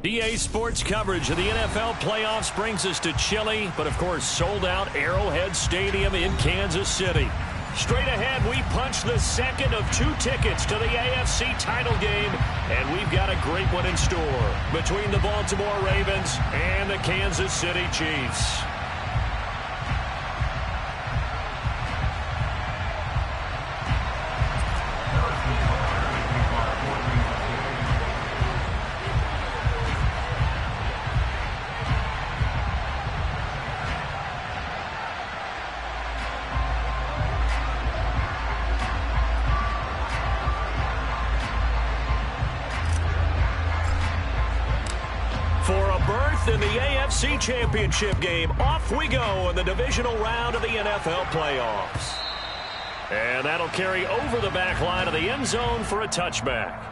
EA Sports coverage of the NFL playoffs brings us to chilly, but of course sold-out Arrowhead Stadium in Kansas City. Straight ahead, we punch the second of 2 tickets to the AFC title game, and we've got a great one in store between the Baltimore Ravens and the Kansas City Chiefs. In the AFC Championship game, off we go in the divisional round of the NFL playoffs. And that'll carry over the back line of the end zone for a touchback.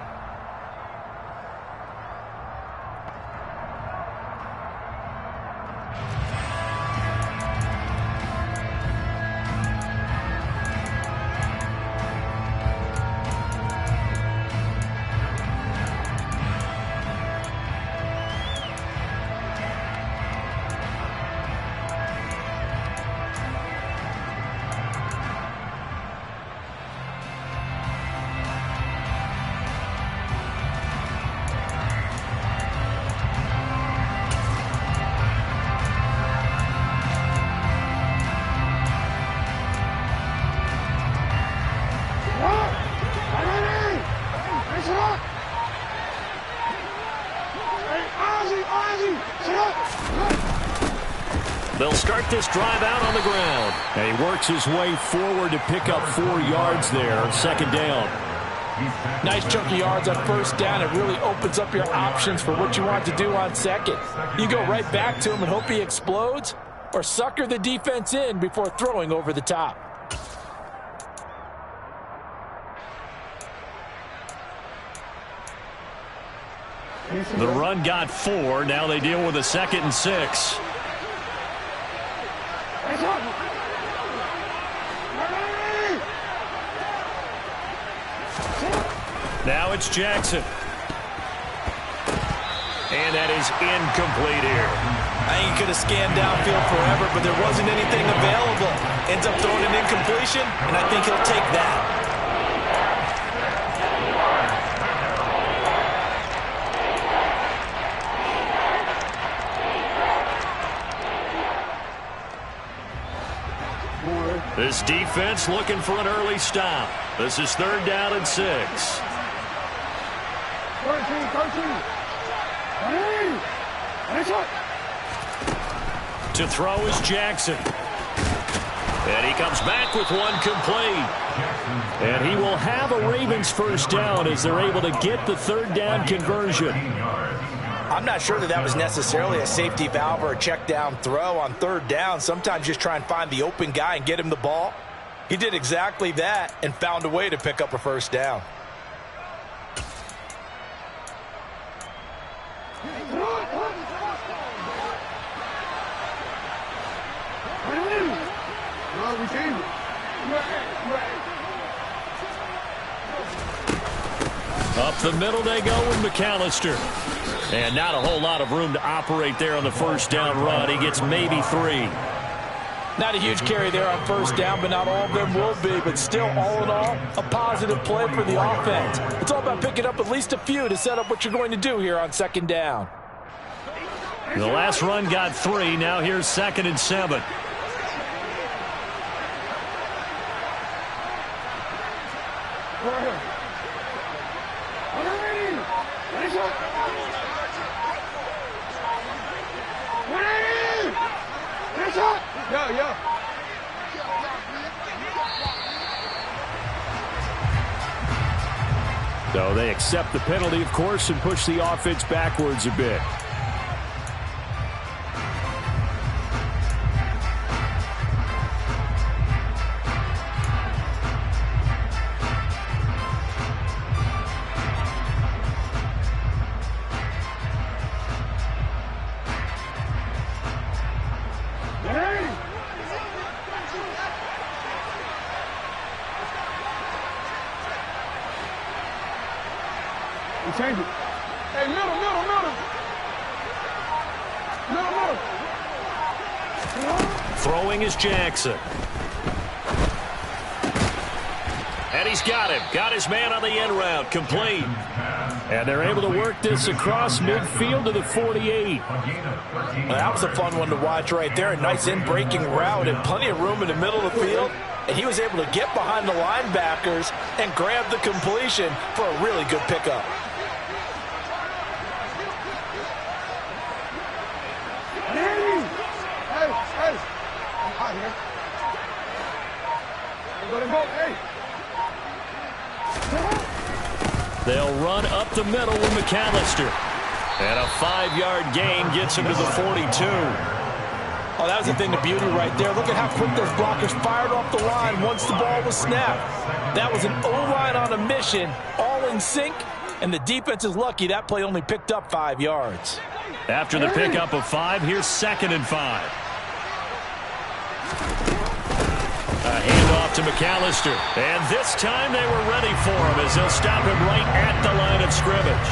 They'll start this drive out on the ground. And he works his way forward to pick up 4 yards there. Second down. Nice chunk of yards on first down. It really opens up your options for what you want to do on second. You go right back to him and hope he explodes, or sucker the defense in before throwing over the top. The run got 4. Now they deal with a 2nd and 6. Now it's Jackson. And that is incomplete here. I think he could have scanned downfield forever, but there wasn't anything available. Ends up throwing an incompletion, and I think he'll take that. This defense looking for an early stop. This is 3rd down and 6. To throw is Jackson. And he comes back with one complete. And he will have a Ravens first down as they're able to get the 3rd down conversion. I'm not sure that was necessarily a safety valve or a check down throw on 3rd down. Sometimes just try and find the open guy and get him the ball. He did exactly that and found a way to pick up a first down. Up the middle they go with McAllister. And not a whole lot of room to operate there on the first down run. He gets maybe 3. Not a huge carry there on first down, but not all of them will be. But still, all in all, a positive play for the offense. It's all about picking up at least a few to set up what you're going to do here on 2nd down. The last run got 3. Now here's 2nd and 7. So they accept the penalty, of course, and push the offense backwards a bit. Change it. Hey, middle. Throwing is Jackson. And he's got him. Got his man on the end route. Complete. And they're able to work this across midfield to the 48. That was a fun one to watch right there. A nice in-breaking route and plenty of room in the middle of the field. And he was able to get behind the linebackers and grab the completion for a really good pickup. They'll run up the middle with McAllister. And a 5-yard gain gets him to the 42. Oh, that was a thing of beauty right there. Look at how quick those blockers fired off the line once the ball was snapped. That was an O-line on a mission, all in sync, and the defense is lucky that play only picked up 5 yards. After the pickup of 5, here's 2nd and 5. A handoff to McAllister. And this time they were ready for him as they'll stop him right at the line of scrimmage.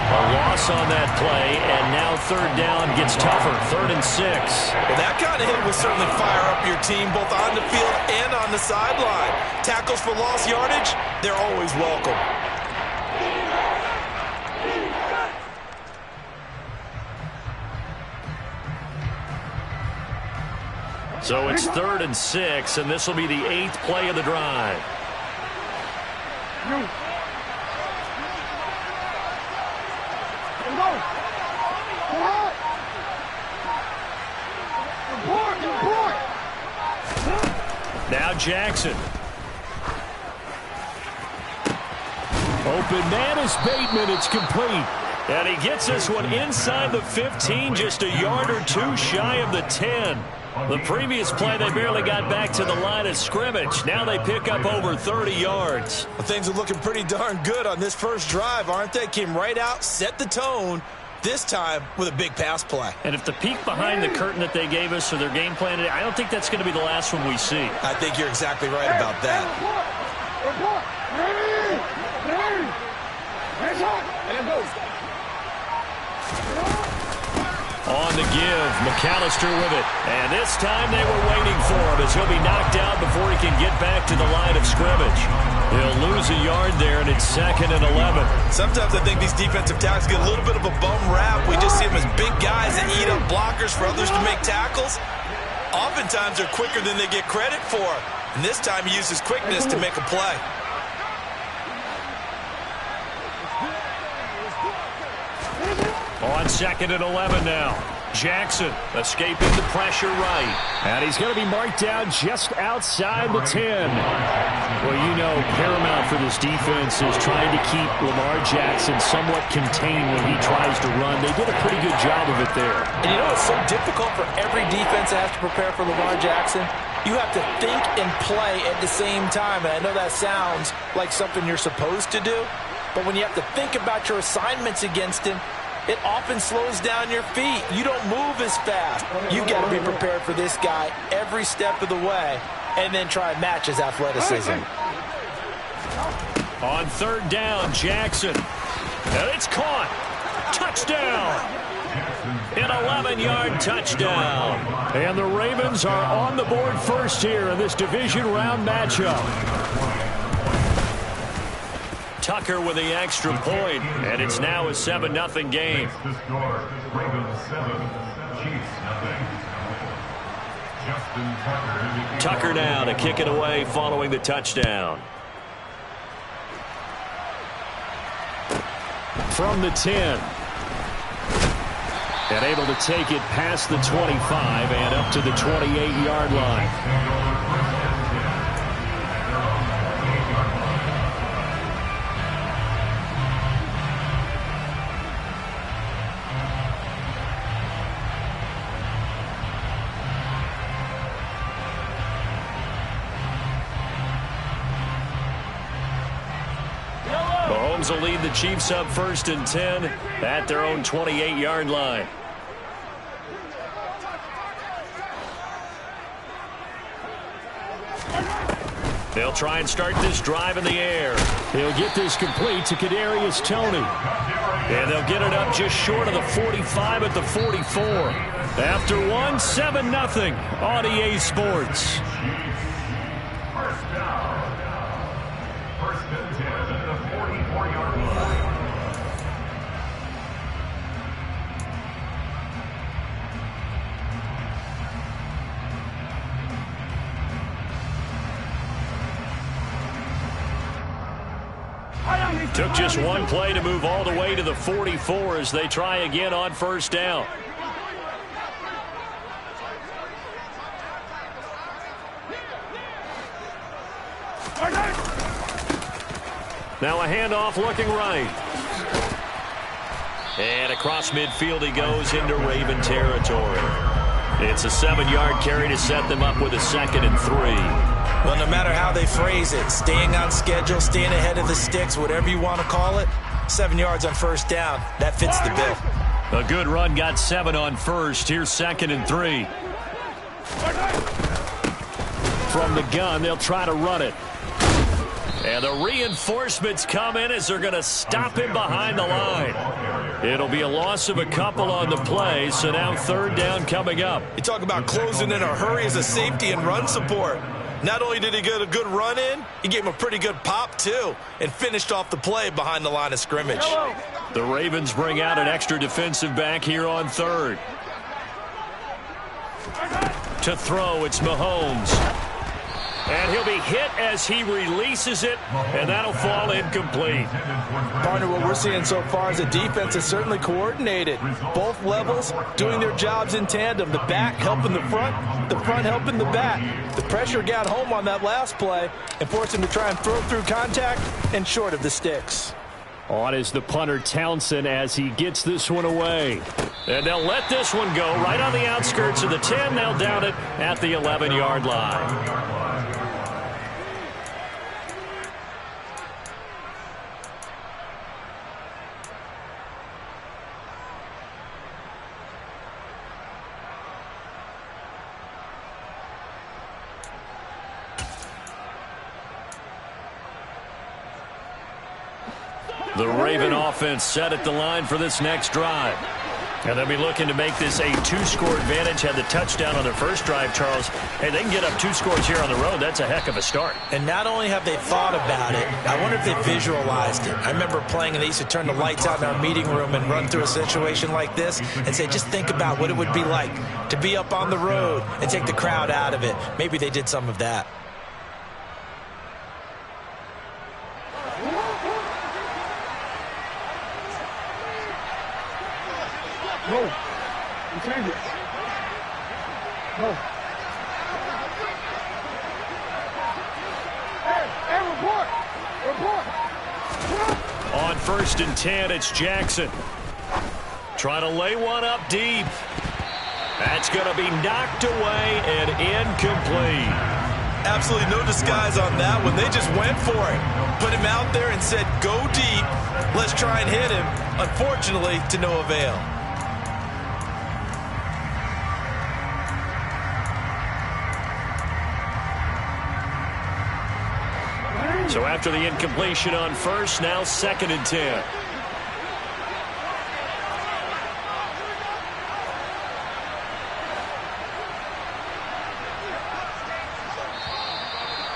A loss on that play, and now 3rd down gets tougher. 3rd and 6. Well, that kind of hit will certainly fire up your team both on the field and on the sideline. Tackles for lost yardage, they're always welcome. So it's 3rd and 6, and this will be the 8th play of the drive. Now Jackson. Open man is Bateman. It's complete. And he gets this one inside the 15, just a yard or 2 shy of the 10. The previous play, they barely got back to the line of scrimmage. Now they pick up over 30 yards. Well, things are looking pretty darn good on this first drive, aren't they? Came right out, set the tone, this time with a big pass play. And if the peek behind the curtain that they gave us for their game plan today, I don't think that's going to be the last one we see. I think you're exactly right about that. On the give, McAllister with it. And this time they were waiting for him as he'll be knocked out before he can get back to the line of scrimmage. He'll lose a yard there, and it's 2nd and 11. Sometimes I think these defensive tackles get a little bit of a bum rap. We just see them as big guys that eat up blockers for others to make tackles. Oftentimes they're quicker than they get credit for. And this time he uses quickness to make a play. On 2nd and 11 now. Jackson escaping the pressure right. And he's going to be marked down just outside the 10. Well, you know, paramount for this defense is trying to keep Lamar Jackson somewhat contained when he tries to run. They did a pretty good job of it there. And you know, it's so difficult for every defense that has to prepare for Lamar Jackson. You have to think and play at the same time. And I know that sounds like something you're supposed to do. But when you have to think about your assignments against him, it often slows down your feet. You don't move as fast. You've got to be prepared for this guy every step of the way and then try and match his athleticism. On 3rd down, Jackson. And it's caught. Touchdown. An 11-yard touchdown. And the Ravens are on the board first here in this division round matchup. Tucker with the extra point, and it's now a 7-0 game. Tucker now to kick it away following the touchdown. From the 10. And able to take it past the 25 and up to the 28-yard line. Mahomes will lead the Chiefs up 1st and 10 at their own 28-yard line. They'll try and start this drive in the air. They'll get this complete to Kadarius Toney. And they'll get it up just short of the 45 at the 44. After one, 7-0 on EA Sports. First down. First and 10 at the 44-yard line. Took just one play to move all the way to the 44 as they try again on first down. Now a handoff looking right. And across midfield he goes into Raven territory. It's a 7-yard carry to set them up with a 2nd and 3. Well, no matter how they phrase it, staying on schedule, staying ahead of the sticks, whatever you want to call it, 7 yards on first down, that fits the bill. A good run got 7 on first. Here's 2nd and 3. From the gun, they'll try to run it. And the reinforcements come in as they're going to stop him behind the line. It'll be a loss of a couple on the play, so now 3rd down coming up. You talk about closing in a hurry as a safety and run support. Not only did he get a good run in, he gave him a pretty good pop, too, and finished off the play behind the line of scrimmage. The Ravens bring out an extra defensive back here on 3rd. To throw, it's Mahomes. And he'll be hit as he releases it, and that'll fall incomplete. Partner, what we're seeing so far is the defense is certainly coordinated. Both levels doing their jobs in tandem. The back helping the front helping the back. The pressure got home on that last play and forced him to try and throw through contact and short of the sticks. On is the punter Townsend as he gets this one away. And they'll let this one go right on the outskirts of the 10. They'll down it at the 11-yard line. The Raven offense set at the line for this next drive. And they'll be looking to make this a 2-score advantage. Had the touchdown on their first drive, Charles. Hey, they can get up 2 scores here on the road. That's a heck of a start. And not only have they thought about it, I wonder if they visualized it. I remember playing and they used to turn the lights out in our meeting room and run through a situation like this and say, just think about what it would be like to be up on the road and take the crowd out of it. Maybe they did some of that. No. You change it. No. Hey, report. On 1st and 10, it's Jackson. Trying to lay one up deep. That's going to be knocked away and incomplete. Absolutely no disguise on that one. They just went for it. Put him out there and said, go deep. Let's try and hit him. Unfortunately, to no avail. So after the incompletion on 1st, now 2nd and 10.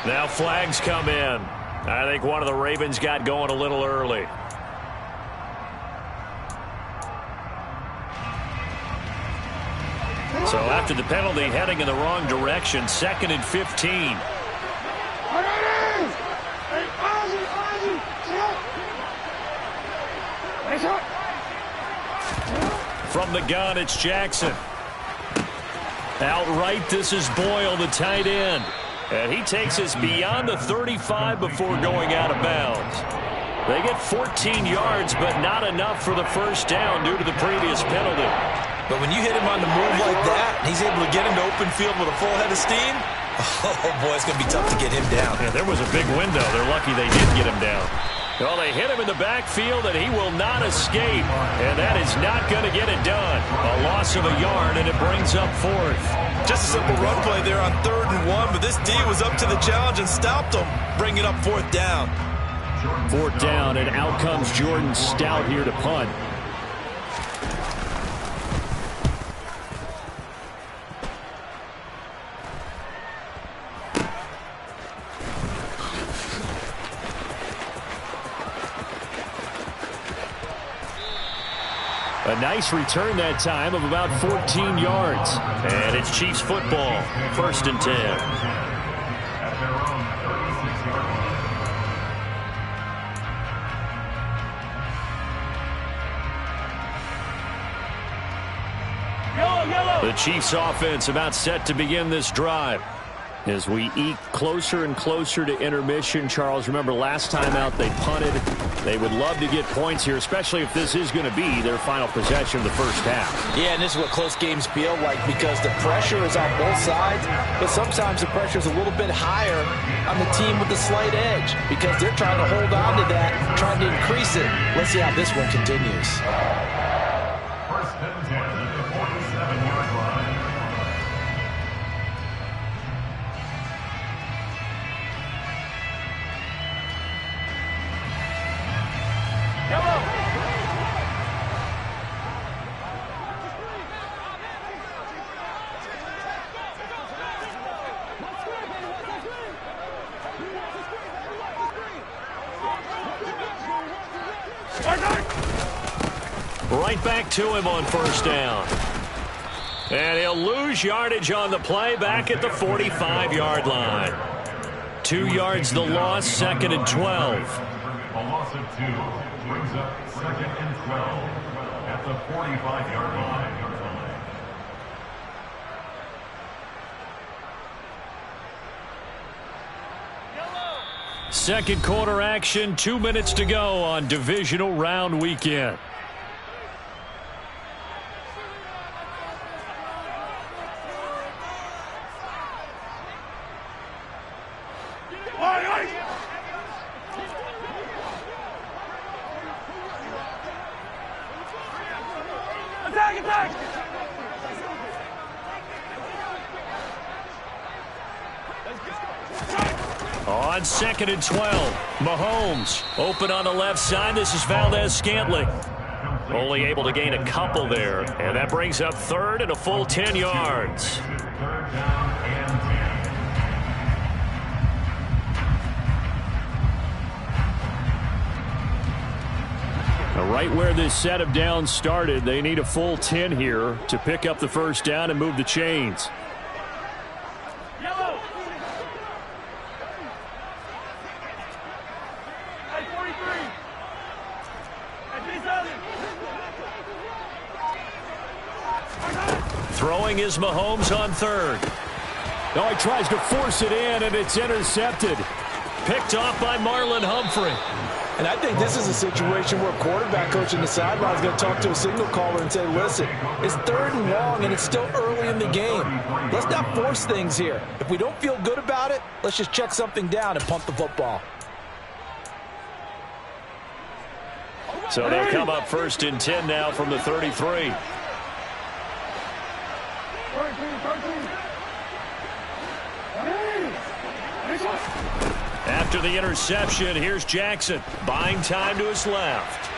Now flags come in. I think one of the Ravens got going a little early. So after the penalty, heading in the wrong direction, 2nd and 15. From the gun, it's Jackson. Outright, this is Boyle, the tight end. And he takes us beyond the 35 before going out of bounds. They get 14 yards, but not enough for the first down due to the previous penalty. But when you hit him on the move like that, he's able to get into open field with a full head of steam, oh, boy, it's going to be tough to get him down. Yeah, there was a big window. They're lucky they did get him down. Well, they hit him in the backfield, and he will not escape. And that is not going to get it done. A loss of a yard, and it brings up fourth. Just a simple run play there on 3rd and 1, but this D was up to the challenge and stopped him, bringing up 4th down. 4th down, and out comes Jordan Stout here to punt. A nice return that time of about 14 yards. And it's Chiefs football, 1st and 10. At their own 36-yard line. The Chiefs offense about set to begin this drive. As we eke closer and closer to intermission, Charles, remember last time out they punted. They would love to get points here, especially if this is going to be their final possession of the first half. Yeah, and this is what close games feel like because the pressure is on both sides, but sometimes the pressure is a little bit higher on the team with the slight edge because they're trying to hold on to that, trying to increase it. Let's see how this one continues. 1st and 10 at the 47-yard line. Right back to him on 1st down. And he'll lose yardage on the play back at the 45-yard line. 2 yards the loss, 2nd and 12. A loss of 2 brings up 2nd and 12 at the 45-yard line. Second quarter action, 2 minutes to go on divisional round weekend. On 2nd and 12, Mahomes open on the left side. This is Valdez-Scantling. Only able to gain a couple there. And that brings up 3rd and a full 10 yards. 3rd down and 10. Right where this set of downs started, they need a full 10 here to pick up the 1st down and move the chains. Throwing is Mahomes on 3rd. Oh, he tries to force it in, and it's intercepted. Picked off by Marlon Humphrey. And I think this is a situation where quarterback coach in the sideline is going to talk to a signal caller and say, listen, it's 3rd and long, and it's still early in the game. Let's not force things here. If we don't feel good about it, let's just check something down and punt the football. So they'll come up 1st and 10 now from the 33. After the interception, here's Jackson. Buying time to his left.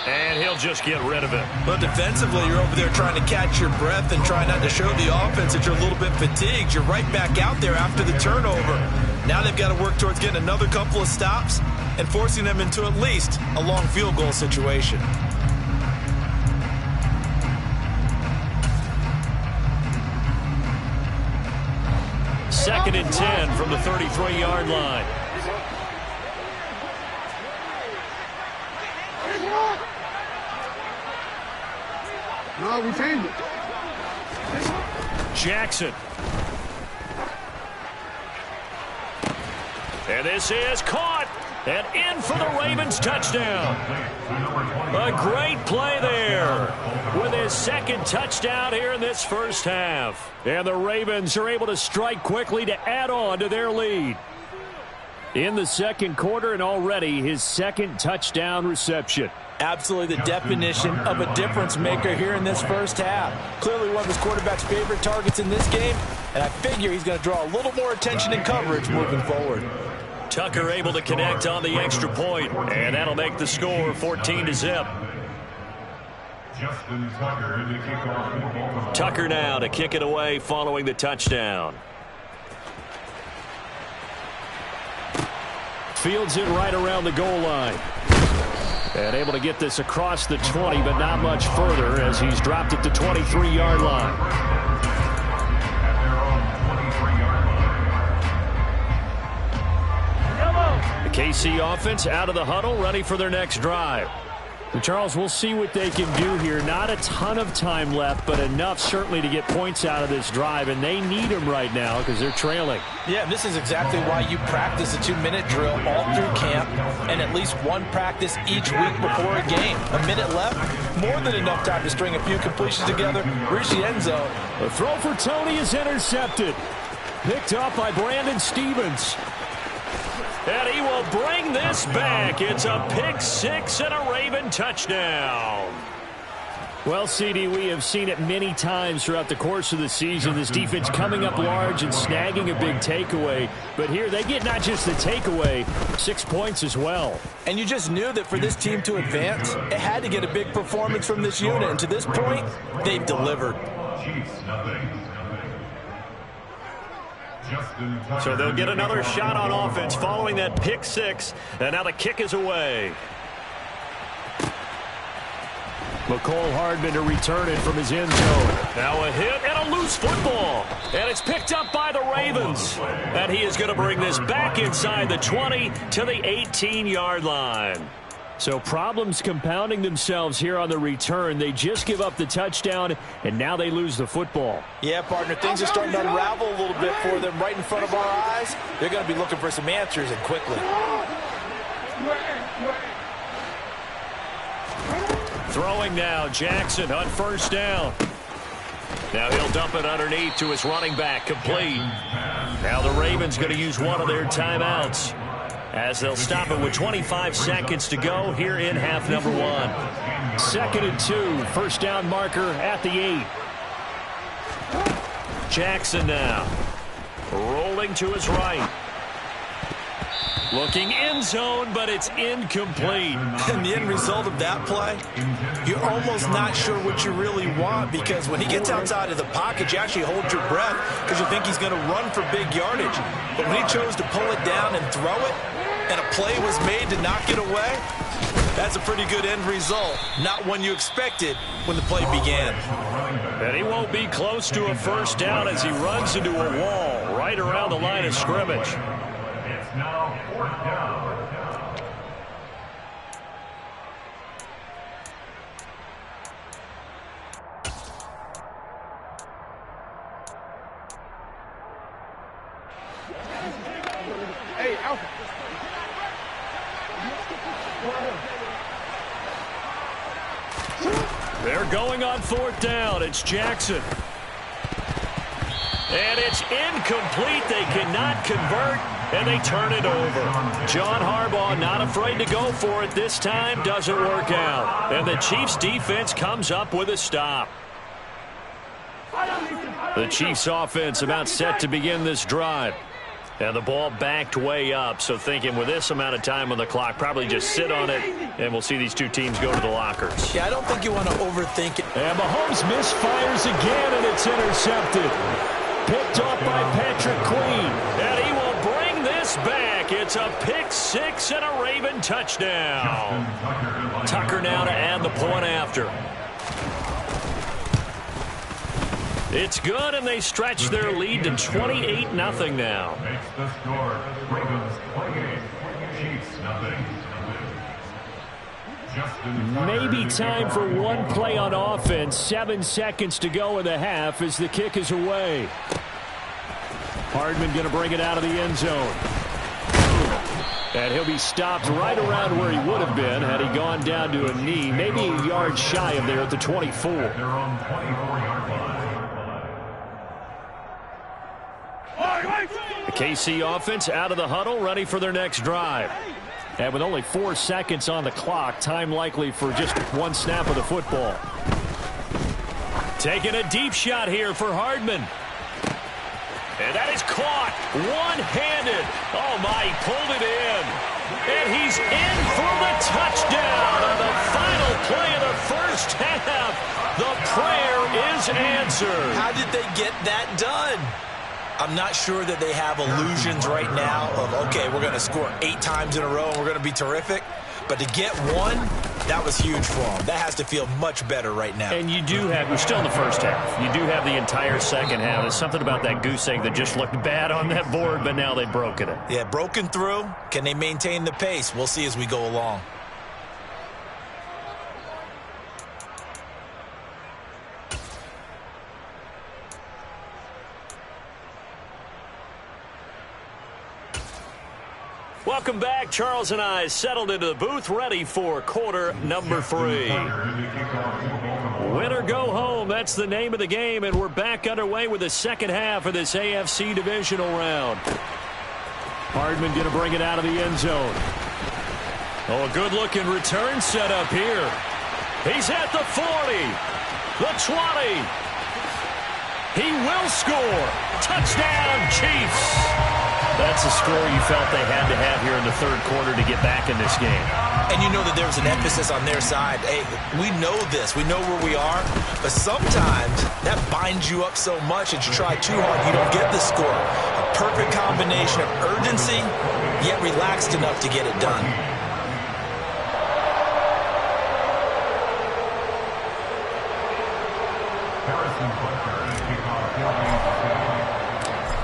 And he'll just get rid of it. But defensively, you're over there trying to catch your breath and try not to show the offense that you're a little bit fatigued. You're right back out there after the turnover. Now they've got to work towards getting another couple of stops and forcing them into at least a long field goal situation. Second and 10 from the 33-yard line. No, we changed it. Jackson. And this is caught. And in for the Ravens touchdown. A great play there with his 2nd touchdown here in this first half. And the Ravens are able to strike quickly to add on to their lead. In the second quarter, and already his second touchdown reception. Absolutely the definition of a difference maker here in this first half. Clearly one of his quarterback's favorite targets in this game, and I figure he's going to draw a little more attention and coverage moving forward. Tucker able to connect on the extra point, and that'll make the score 14-0. Tucker now to kick it away following the touchdown. Fields it right around the goal line. And able to get this across the 20, but not much further as he's dropped it to 23-yard line. The KC offense out of the huddle, ready for their next drive. And Charles, we'll see what they can do here. Not a ton of time left, but enough certainly to get points out of this drive, and they need them right now because they're trailing. Yeah, this is exactly why you practice a 2-minute drill all through camp and at least one practice each week before a game. A minute left, more than enough time to string a few completions together, reach the end zone. The throw for Tony is intercepted. Picked up by Brandon Stevens. And he will bring this back. It's a pick six and a Raven touchdown. Well, CD, we have seen it many times throughout the course of the season. This defense coming up large and snagging a big takeaway. But here they get not just the takeaway, 6 points as well. And you just knew that for this team to advance, it had to get a big performance from this unit. And to this point, they've delivered. So they'll get another shot on offense following that pick six. And now the kick is away. McCole Hardman to return it from his end zone. Now a hit and a loose football. And it's picked up by the Ravens. And he is going to bring this back inside the 20 to the 18-yard line. So problems compounding themselves here on the return. They just give up the touchdown, and now they lose the football. Yeah, partner, things are starting to unravel a little bit for them right in front of our eyes. They're going to be looking for some answers, and quickly. Throwing now, Jackson on first down. Now he'll dump it underneath to his running back, complete. Now the Ravens going to use one of their timeouts, as they'll stop it with 25 seconds to go here in half number one. 2nd and 2, first down marker at the 8. Jackson now, rolling to his right. Looking end zone, but it's incomplete. And the end result of that play, you're almost not sure what you really want, because when he gets outside of the pocket, you actually hold your breath because you think he's going to run for big yardage. But when he chose to pull it down and throw it, and a play was made to knock it away, that's a pretty good end result. Not one you expected when the play began. And he won't be close to a first down as he runs into a wall right around the line of scrimmage. It's now 4th down. Hey, Alpha. They're going on 4th down. It's Jackson. And it's incomplete. They cannot convert, and they turn it over. John Harbaugh not afraid to go for it this time. Doesn't work out. And the Chiefs' defense comes up with a stop. The Chiefs' offense about set to begin this drive. And the ball backed way up, so thinking with this amount of time on the clock, probably just sit on it, and we'll see these two teams go to the lockers. Yeah, I don't think you want to overthink it. And Mahomes misfires again, and it's intercepted. Picked off by Patrick Queen, and he will bring this back. It's a pick six and a Raven touchdown. Tucker now to add the point after. It's good, and they stretch their lead to 28-0 now. Makes the score. Ravens 28, Chiefs nothing. Maybe time for one play on offense. 7 seconds to go in the half as the kick is away. Hardman going to bring it out of the end zone. And he'll be stopped right around where he would have been had he gone down to a knee, maybe a yard shy of there at the 24. Their own 24-yard line. The KC offense out of the huddle, ready for their next drive. And with only 4 seconds on the clock, time likely for just one snap of the football. Taking a deep shot here for Hardman. And that is caught one-handed. Oh, my, he pulled it in. And he's in for the touchdown on the final play of the first half. The prayer is answered. How did they get that done? I'm not sure that they have illusions right now of, okay, we're going to score 8 times in a row and we're going to be terrific. But to get one, that was huge for them. That has to feel much better right now. And you do have, we're still in the first half. You do have the entire second half. There's something about that goose egg that just looked bad on that board, but now they've broken it. Yeah, broken through. Can they maintain the pace? We'll see as we go along. Welcome back. Charles and I settled into the booth, ready for quarter number 3. Win or go home, that's the name of the game, and we're back underway with the second half of this AFC divisional round. Hardman going to bring it out of the end zone. Oh, a good-looking return set up here. He's at the 40, the 20. He will score. Touchdown, Chiefs. That's a score you felt they had to have here in the third quarter to get back in this game. And you know that there's an emphasis on their side. Hey, we know this. We know where we are. But sometimes that binds you up so much that you try too hard, you don't get the score. A perfect combination of urgency, yet relaxed enough to get it done.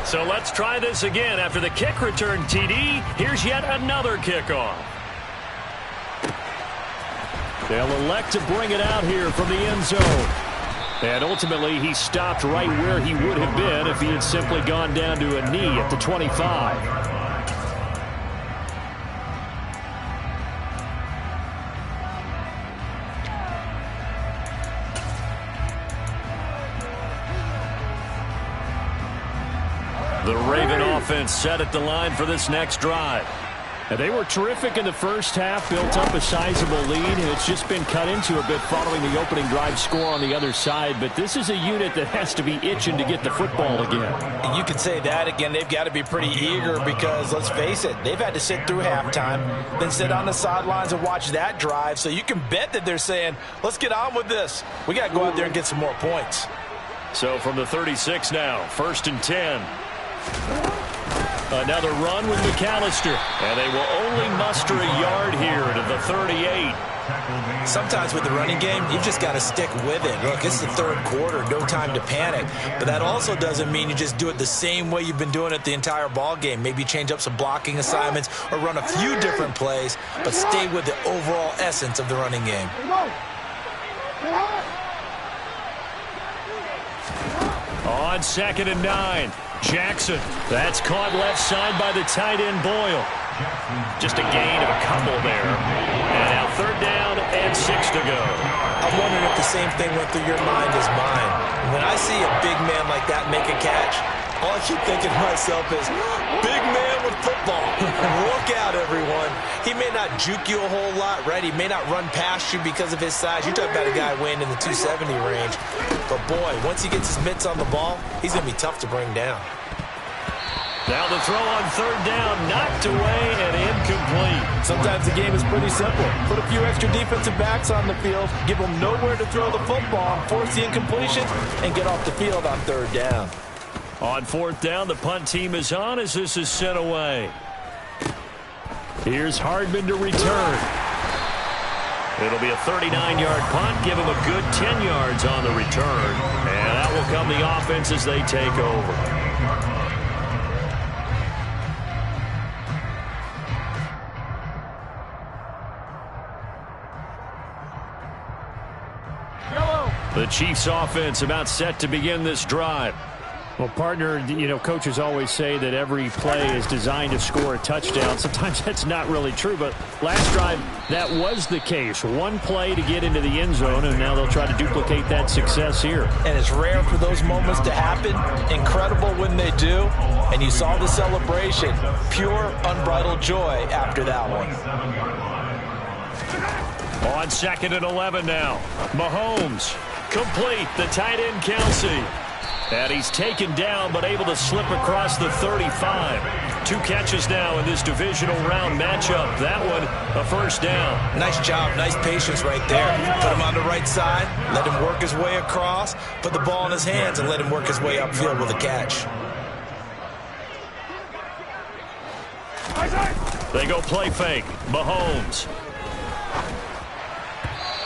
So let's try this again. After the kick return TD, here's yet another kickoff. They'll elect to bring it out here from the end zone. And ultimately, he stopped right where he would have been if he had simply gone down to a knee at the 25. The Raven offense set at the line for this next drive. And they were terrific in the first half, built up a sizable lead, and it's just been cut into a bit following the opening drive score on the other side. But this is a unit that has to be itching to get the football again. And you can say that again. They've got to be pretty eager because, let's face it, they've had to sit through halftime, then sit on the sidelines and watch that drive. So you can bet that they're saying, let's get on with this. We got to go out there and get some more points. So from the 36 now, 1st and 10. Another run with McAllister, and they will only muster a yard here to the 38. Sometimes with the running game, you've just got to stick with it. Look, it's the third quarter, no time to panic. But that also doesn't mean you just do it the same way you've been doing it the entire ball game. Maybe change up some blocking assignments or run a few different plays, but stay with the overall essence of the running game. On 2nd and 9. Jackson. That's caught left side by the tight end Boyle. Just a gain of a couple there. And now 3rd down and 6 to go. I'm wondering if the same thing went through your mind as mine. When I see a big man like that make a catch, all I keep thinking to myself is, big man with football. Look out, everyone. He may not juke you a whole lot, right? He may not run past you because of his size. You're talking about a guy weighing in the 270 range. But, boy, once he gets his mitts on the ball, he's going to be tough to bring down. Now the throw on 3rd down, knocked away and incomplete. Sometimes the game is pretty simple. Put a few extra defensive backs on the field, give them nowhere to throw the football, force the incompletion, and get off the field on 3rd down. On 4th down, the punt team is on as this is sent away. Here's Hardman to return. It'll be a 39-yard punt. Give him a good 10 yards on the return. And that will come the offense as they take over. The Chiefs offense about set to begin this drive. Well, partner, you know, coaches always say that every play is designed to score a touchdown. Sometimes that's not really true, but last drive, that was the case. One play to get into the end zone, and now they'll try to duplicate that success here. And it's rare for those moments to happen. Incredible when they do. And you saw the celebration. Pure, unbridled joy after that one. On 2nd and 11 now. Mahomes, complete, the tight end Kelsey. And he's taken down, but able to slip across the 35. 2 catches now in this divisional round matchup. That one, a first down. Nice job, nice patience right there. Put him on the right side, let him work his way across, put the ball in his hands, and let him work his way upfield with a catch. They go play fake. Mahomes.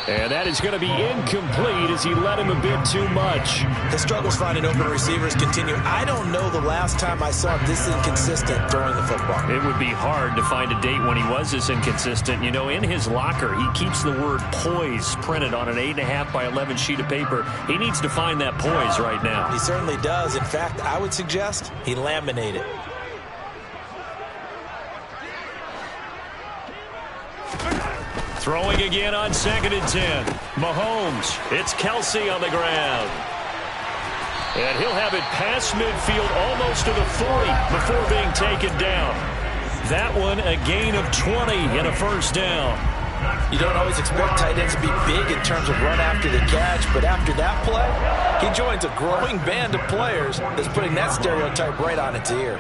And that is going to be incomplete as he led him a bit too much. The struggles finding open receivers continue. I don't know the last time I saw him this inconsistent throwing the football. It would be hard to find a date when he was this inconsistent. You know, in his locker, he keeps the word poise printed on an 8.5 by 11 sheet of paper. He needs to find that poise right now. He certainly does. In fact, I would suggest he laminate it. Throwing again on 2nd and 10. Mahomes. It's Kelsey on the ground. And he'll have it past midfield almost to the 40 before being taken down. That one a gain of 20 and a first down. You don't always expect tight ends to be big in terms of run after the catch, but after that play, he joins a growing band of players that's putting that stereotype right on its ear.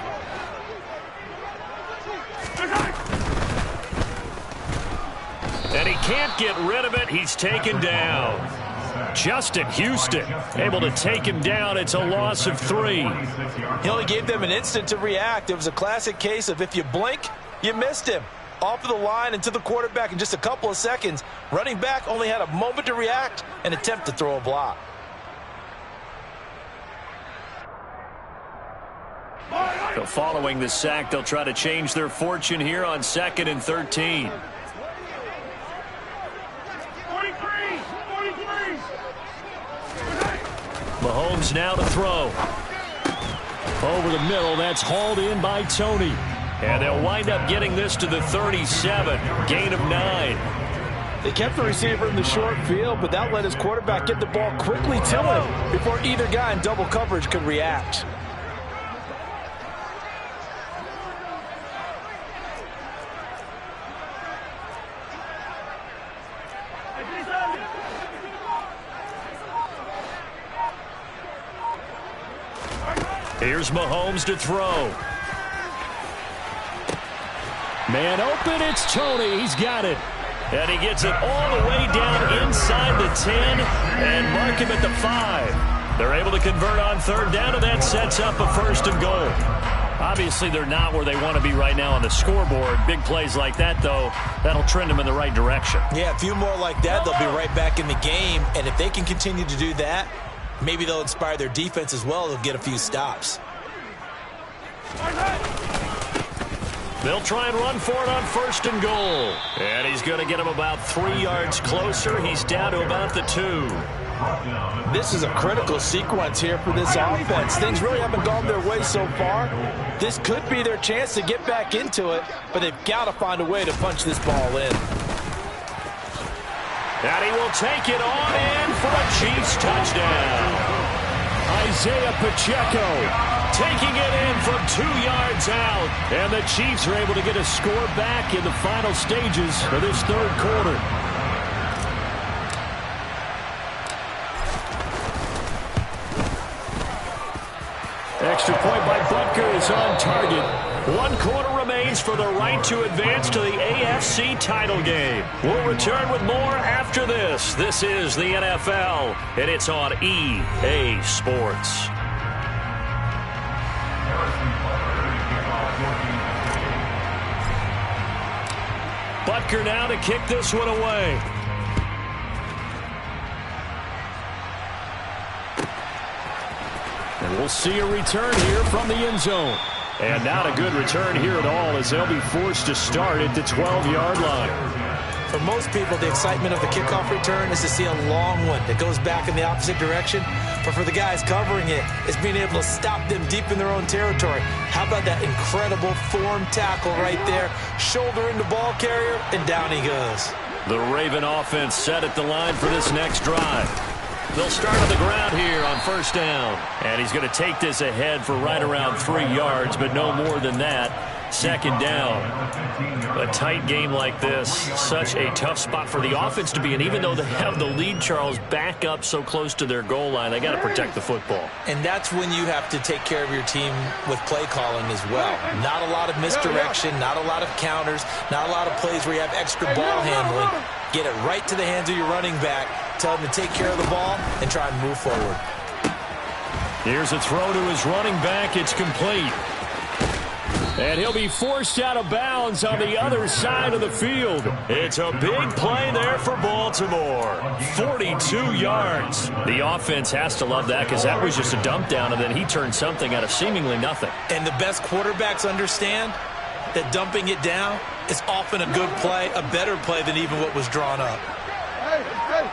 And he can't get rid of it. He's taken down. Justin Houston able to take him down. It's a loss of 3. He only gave them an instant to react. It was a classic case of if you blink, you missed him. Off of the line and to the quarterback in just a couple of seconds. Running back only had a moment to react and attempt to throw a block. So following the sack, they'll try to change their fortune here on 2nd and 13. Mahomes now to throw. Over the middle, that's hauled in by Tony. And they'll wind up getting this to the 37. Gain of 9. They kept the receiver in the short field, but that let his quarterback get the ball quickly to him before either guy in double coverage could react. Here's Mahomes to throw. Man open, it's Tony. He's got it. And he gets it all the way down inside the 10 and mark him at the 5. They're able to convert on 3rd down, and that sets up a 1st and goal. Obviously, they're not where they want to be right now on the scoreboard. Big plays like that, though, that'll trend them in the right direction. Yeah, a few more like that, they'll be right back in the game. And if they can continue to do that, maybe they'll inspire their defense as well. They'll get a few stops. They'll try and run for it on 1st and goal. And he's going to get him about 3 yards closer. He's down to about the 2. This is a critical sequence here for this offense. Things really haven't gone their way so far. This could be their chance to get back into it, but they've got to find a way to punch this ball in. And he will take it on in for a Chiefs touchdown. Isaiah Pacheco taking it in from 2 yards out. And the Chiefs are able to get a score back in the final stages of this 3rd quarter. Extra point by Butker is on target. 1 quarter remains for the right to advance to the AFC title game. We'll return with more after this. This is the NFL, and it's on EA Sports. Butker now to kick this one away. And we'll see a return here from the end zone. And not a good return here at all as they'll be forced to start at the 12-yard line. For most people, the excitement of the kickoff return is to see a long one that goes back in the opposite direction. But for the guys covering it, it's being able to stop them deep in their own territory. How about that incredible form tackle right there? Shoulder into ball carrier, and down he goes. The Raven offense set at the line for this next drive. They'll start on the ground here on first down. And he's going to take this ahead for right around 3 yards, but no more than that. Second down. A tight game like this, such a tough spot for the offense to be in. Even though they have the lead, Charles, back up so close to their goal line, they got to protect the football. And that's when you have to take care of your team with play calling as well. Not a lot of misdirection, not a lot of counters, not a lot of plays where you have extra ball handling. Get it right to the hands of your running back. Tell him to take care of the ball and try and move forward. Here's a throw to his running back. It's complete. And he'll be forced out of bounds on the other side of the field. It's a big play there for Baltimore. 42 yards. The offense has to love that because that was just a dump down, and then he turned something out of seemingly nothing. And the best quarterbacks understand that dumping it down is often a good play, a better play than even what was drawn up. Hey, hey.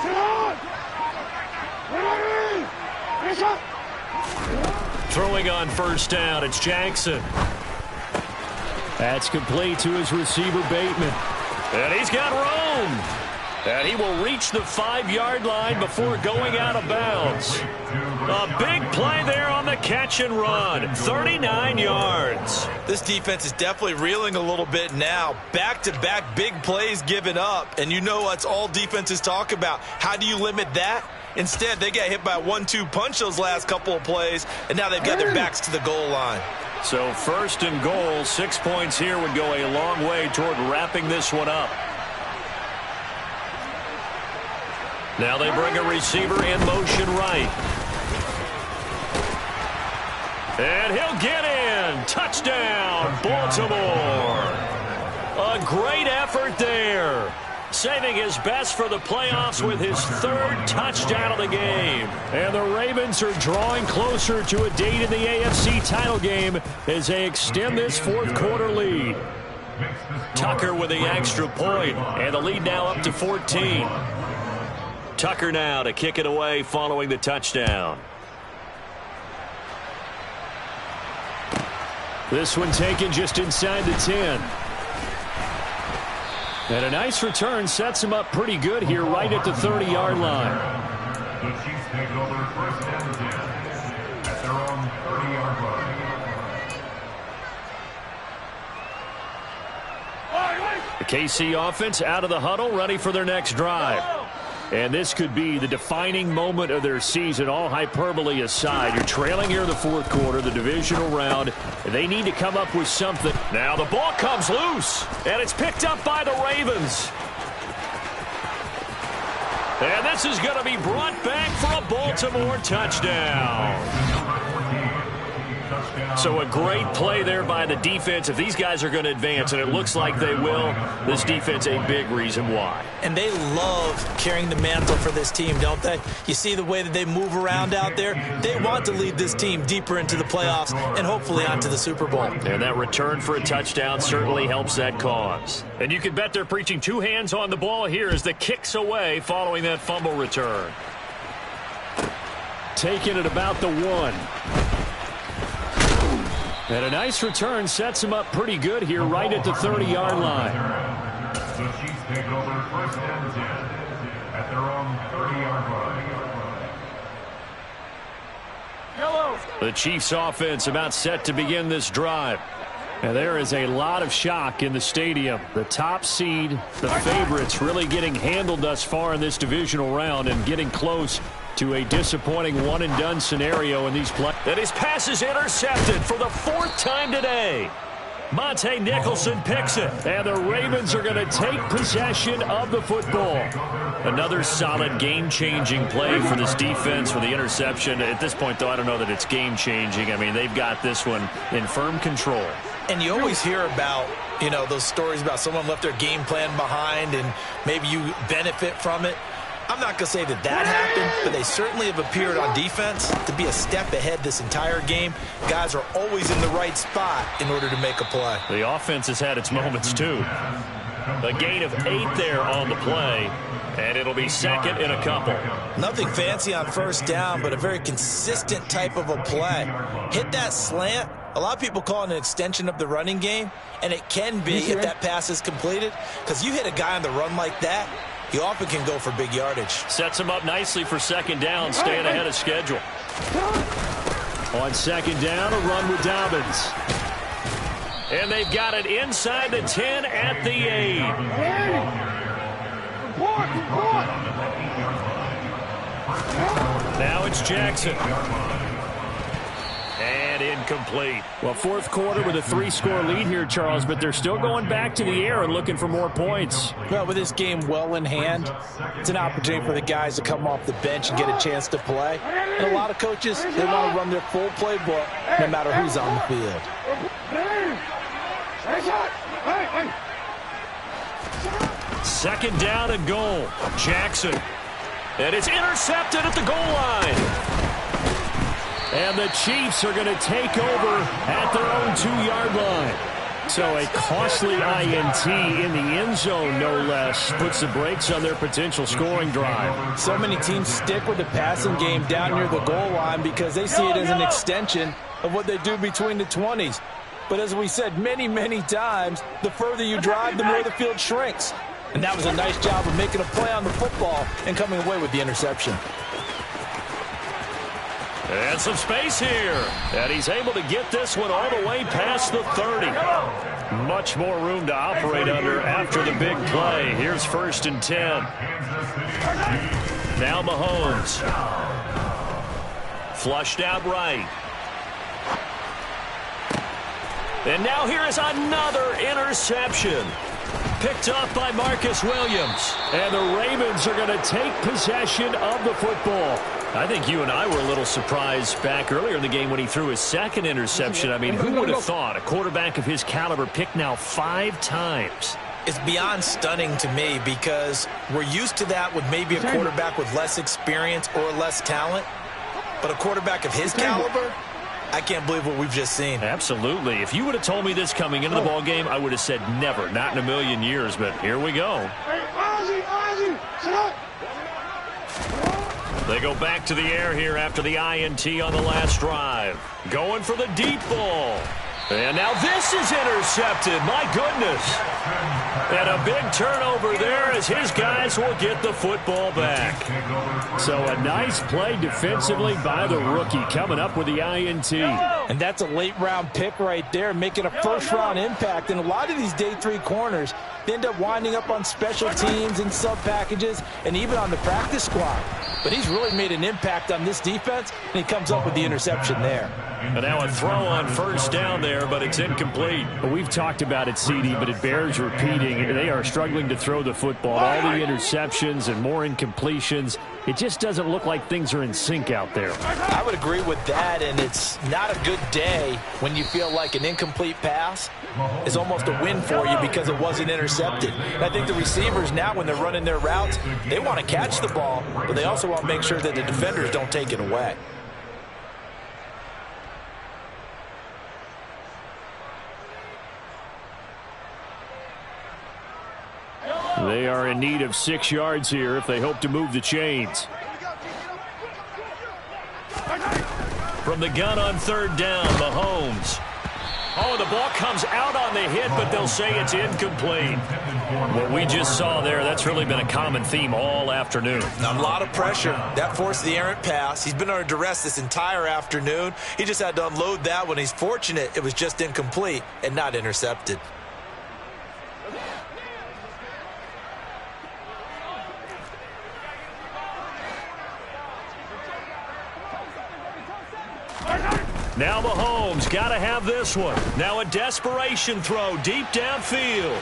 Sit on. Throwing on first down, it's Jackson. That's complete to his receiver, Bateman. And he's got room. And he will reach the 5-yard line before going out of bounds. A big play there on the catch and run. 39 yards. This defense is definitely reeling a little bit now. Back-to-back big plays given up. And you know what's all defenses talk about. How do you limit that? Instead, they got hit by a 1-2 punch those last couple of plays, and now they've got their backs to the goal line. So first and goal, 6 points here would go a long way toward wrapping this one up. Now they bring a receiver in motion right. And he'll get in. Touchdown, Baltimore. A great effort there. Saving his best for the playoffs with his 3rd touchdown of the game. And the Ravens are drawing closer to a date in the AFC title game as they extend this 4th quarter lead. Tucker with the extra point, and the lead now up to 14. Tucker now to kick it away following the touchdown. This one taken just inside the 10. And a nice return sets him up pretty good here right at the 30-yard line. The Chiefs take over first and 10 at their own 30-yard line. The KC offense out of the huddle, ready for their next drive. And this could be the defining moment of their season, all hyperbole aside. You're trailing here in the 4th quarter, the divisional round. They need to come up with something. Now the ball comes loose, and it's picked up by the Ravens. And this is going to be brought back for a Baltimore touchdown. So a great play there by the defense. If these guys are going to advance, and it looks like they will, this defense a big reason why. And they love carrying the mantle for this team, don't they? You see the way that they move around out there? They want to lead this team deeper into the playoffs and hopefully onto the Super Bowl. And that return for a touchdown certainly helps that cause. And you can bet they're preaching 2 hands on the ball here as the kick's away following that fumble return. Taking it about the 1. And a nice return sets him up pretty good here right at the 30-yard line. The Chiefs take over first and 10 at their own 30-yard line. The Chiefs offense about set to begin this drive. And there is a lot of shock in the stadium. The top seed, the favorites, really getting handled thus far in this divisional round and getting close to a disappointing one-and-done scenario in these plays. And his pass is intercepted for the 4th time today. Monte Nicholson picks it, and the Ravens are going to take possession of the football. Another solid game-changing play for this defense with the interception. At this point, though, I don't know that it's game-changing. I mean, they've got this one in firm control. And you always hear about, those stories about someone left their game plan behind and maybe you benefit from it. I'm not going to say that happened, but they certainly have appeared on defense to be a step ahead this entire game. Guys are always in the right spot in order to make a play. The offense has had its moments, too. A gain of 8 there on the play, and it'll be second in a couple. Nothing fancy on first down, but a very consistent type of a play. Hit that slant. A lot of people call it an extension of the running game, and it can be if that pass is completed, because you hit a guy on the run like that, he often can go for big yardage. Sets him up nicely for second down, staying ahead of schedule. On second down, a run with Dobbins. And they've got it inside the 10 at the 8. Now it's Jackson. And incomplete. Well, fourth quarter with a 3-score lead here, Charles, but they're still going back to the air and looking for more points. Well, with this game well in hand, it's an opportunity for the guys to come off the bench and get a chance to play. And a lot of coaches, they want to run their full playbook no matter who's on the field. Second down and goal. Jackson. And it's intercepted at the goal line. And the Chiefs are going to take over at their own 2-yard line. So a costly INT in the end zone, no less, puts the brakes on their potential scoring drive. So many teams stick with the passing game down near the goal line because they see it as an extension of what they do between the 20s. But as we said many, many times, the further you drive, the more the field shrinks. And that was a nice job of making a play on the football and coming away with the interception. And some space here. And he's able to get this one all the way past the 30. Much more room to operate under after the big play. Here's 1st and 10. Now Mahomes. Flushed out right. And now here is another interception. Picked up by Marcus Williams. And the Ravens are going to take possession of the football. I think you and I were a little surprised back earlier in the game when he threw his second interception. I mean, who would have thought a quarterback of his caliber picked now 5 times? It's beyond stunning to me because we're used to that with maybe a quarterback with less experience or less talent. But a quarterback of his caliber, I can't believe what we've just seen. Absolutely. If you would have told me this coming into the ball game, I would have said never, not in a million years. But here we go. They go back to the air here after the INT on the last drive. Going for the deep ball. And now this is intercepted. My goodness. And a big turnover there as his guys will get the football back. So a nice play defensively by the rookie coming up with the INT. And that's a late-round pick right there, making a first-round impact. And a lot of these day 3 corners, they end up winding up on special teams and sub-packages and even on the practice squad. But he's really made an impact on this defense, and he comes up with the interception there. And now a throw on first down there, but it's incomplete. Well, we've talked about it, CD, but it bears repeating. They are struggling to throw the football. All the interceptions and more incompletions. It just doesn't look like things are in sync out there. I would agree with that, and it's not a good day when you feel like an incomplete pass is almost a win for you because it wasn't intercepted. And I think the receivers now, when they're running their routes, they want to catch the ball, but they also want to make sure that the defenders don't take it away. They are in need of 6 yards here if they hope to move the chains. From the gun on 3rd down, Mahomes. Oh, the ball comes out on the hit, but they'll say it's incomplete. What we just saw there, that's really been a common theme all afternoon. A lot of pressure. That forced the errant pass. He's been under duress this entire afternoon. He just had to unload that one. He's fortunate it was just incomplete and not intercepted. Now Mahomes got to have this one. Now a desperation throw deep downfield.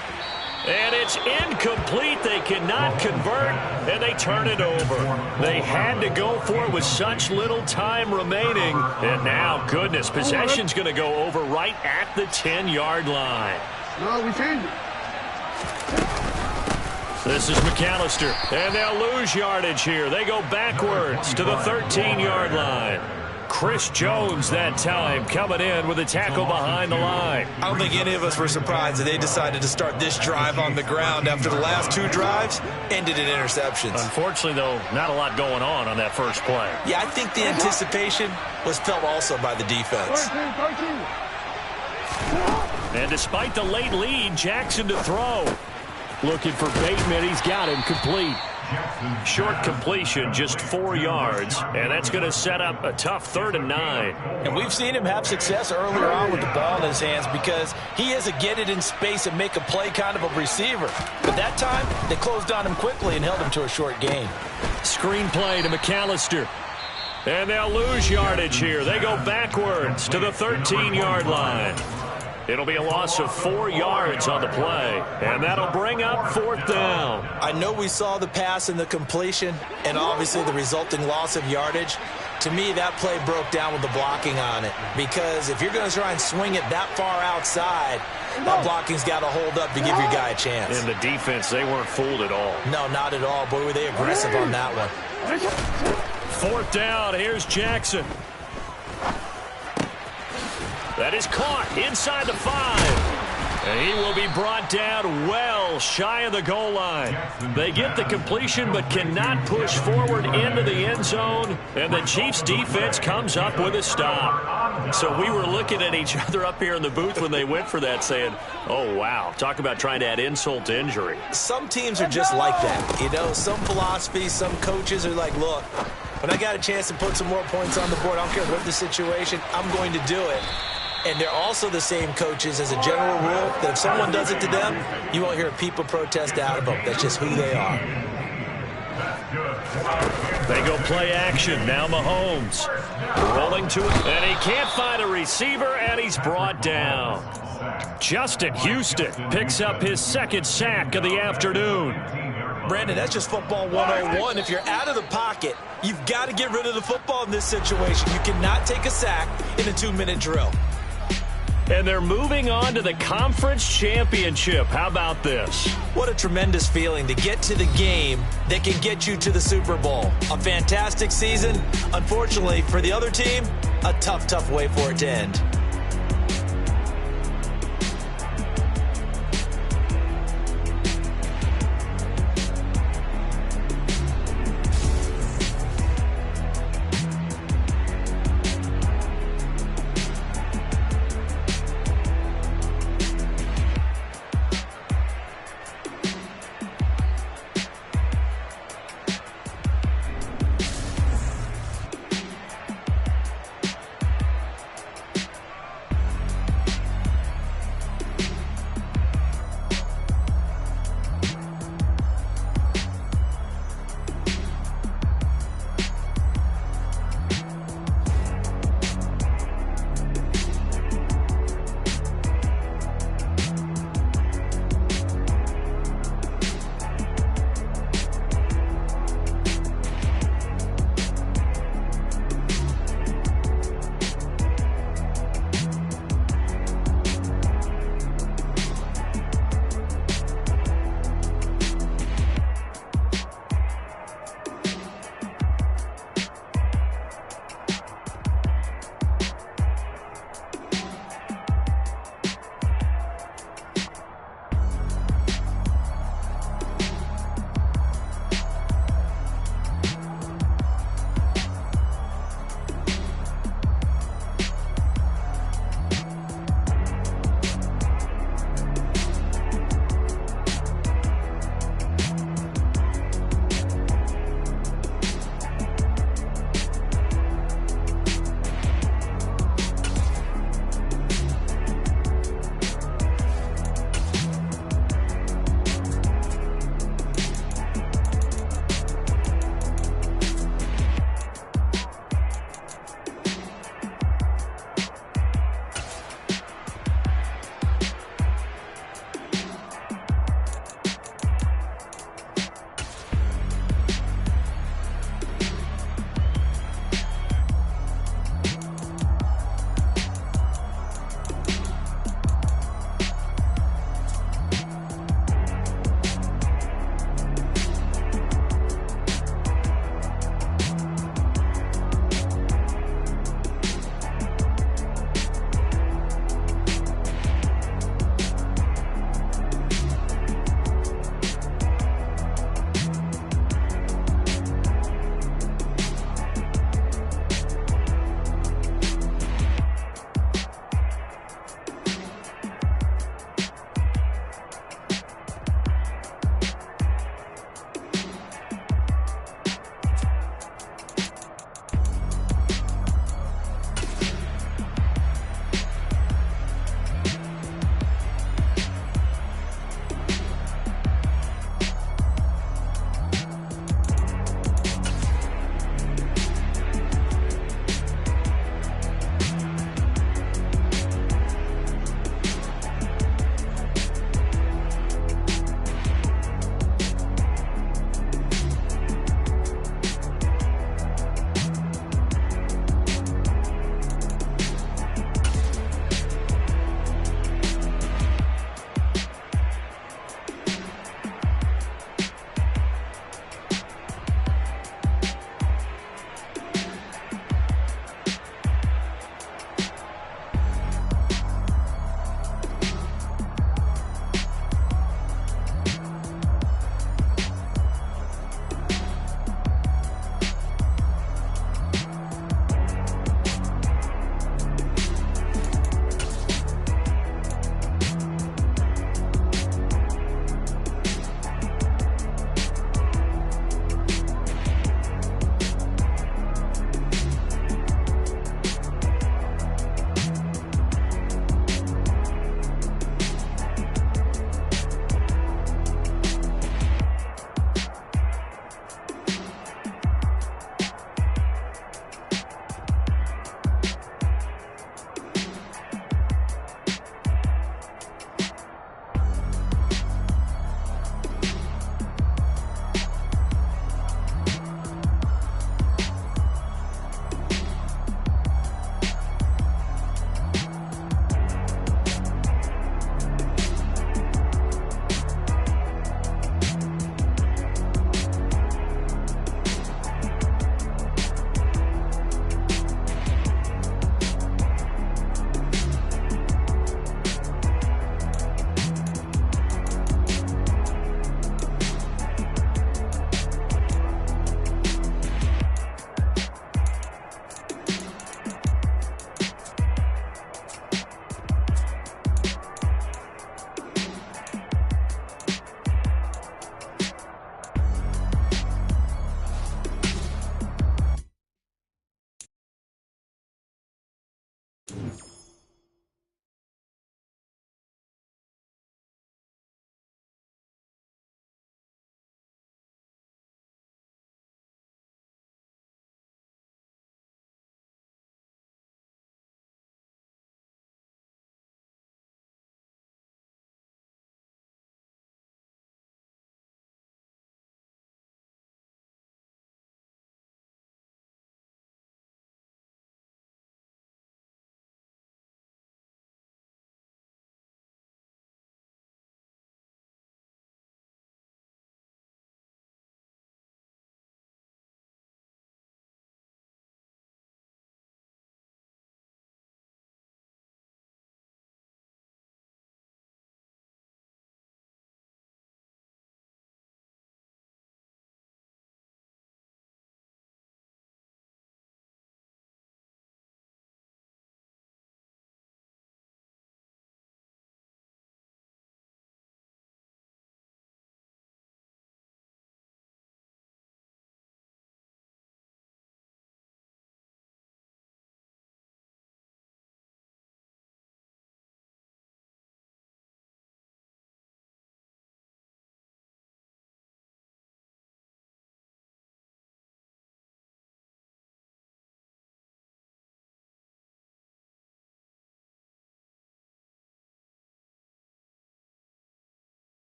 And it's incomplete. They cannot convert, and they turn it over. They had to go for it with such little time remaining. And now, goodness, possession's going to go over right at the 10-yard line. No, we changed it. This is McAllister, and they'll lose yardage here. They go backwards to the 13-yard line. Chris Jones that time coming in with a tackle behind the line. I don't think any of us were surprised that they decided to start this drive on the ground after the last two drives ended in interceptions. Unfortunately, though, not a lot going on that first play. Yeah, I think the anticipation was felt also by the defense. And despite the late lead, Jackson to throw. Looking for Bateman. He's got him complete. Short completion, just 4 yards. And that's going to set up a tough 3rd and 9. And we've seen him have success earlier on with the ball in his hands because he is a get it in space and make a play kind of a receiver. But that time, they closed on him quickly and held him to a short gain. Screen play to McAllister. And they'll lose yardage here. They go backwards to the 13-yard line. It'll be a loss of 4 yards on the play, and that'll bring up 4th down. I know we saw the pass and the completion and obviously the resulting loss of yardage. To me, that play broke down with the blocking on it because if you're going to try and swing it that far outside, that blocking's got to hold up to give your guy a chance. In the defense, they weren't fooled at all. No, not at all. Boy, were they aggressive on that one. 4th down. Here's Jackson. That is caught inside the 5. And he will be brought down well shy of the goal line. They get the completion but cannot push forward into the end zone. And the Chiefs defense comes up with a stop. So we were looking at each other up here in the booth when they went for that saying, oh, wow, talk about trying to add insult to injury. Some teams are just like that. You know, some philosophies, some coaches are like, look, when I got a chance to put some more points on the board, I don't care what the situation, I'm going to do it. And they're also the same coaches as a general rule that if someone does it to them, you won't hear people protest out of them. That's just who they are. They go play action. Now Mahomes rolling to it. And he can't find a receiver, and he's brought down. Justin Houston picks up his 2nd sack of the afternoon. Brandon, that's just football 101. If you're out of the pocket, you've got to get rid of the football in this situation. You cannot take a sack in a 2-minute drill. And they're moving on to the conference championship. How about this? What a tremendous feeling to get to the game that can get you to the Super Bowl. A fantastic season. Unfortunately, for the other team, a tough, tough way for it to end.